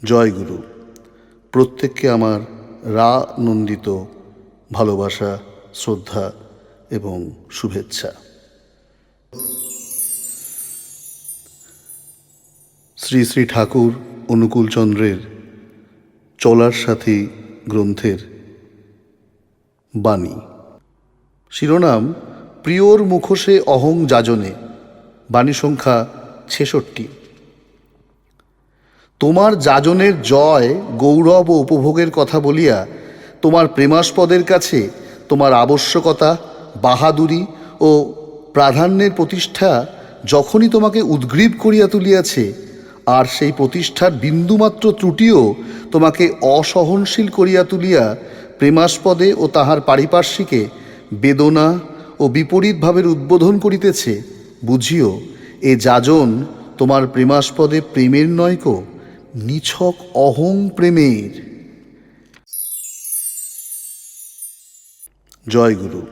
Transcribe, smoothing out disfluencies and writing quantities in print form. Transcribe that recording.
জয় গুরু। প্রত্যেককে আমার নন্দিত ভালোবাসা, শ্রদ্ধা এবং শুভেচ্ছা। শ্রী শ্রী ঠাকুর অনুকূলচন্দ্রের চলার সাথী গ্রন্থের বাণী। শিরোনাম: প্রিয়র মুখোশে অহং যাজনে। বাণী সংখ্যা 66। তোমার যাজনের জয়, গৌরব ও উপভোগের কথা বলিয়া তোমার প্রেমাস্পদের কাছে তোমার আবশ্যকতা, বাহাদুরি ও প্রাধান্যের প্রতিষ্ঠা যখনই তোমাকে উদ্গ্রীব করিয়া তুলিয়াছে, আর সেই প্রতিষ্ঠার বিন্দুমাত্র ত্রুটিও তোমাকে অসহনশীল করিয়া তুলিয়া প্রেমাস্পদে ও তাহার পারিপার্শ্বিকে বেদনা ও বিপরীত ভাবের উদ্বোধন করিতেছে, বুঝিও এ যাজন তোমার প্রেমাস্পদে প্রেমের নয়কো, নিছক অহং প্রেমের। জয় গুরু।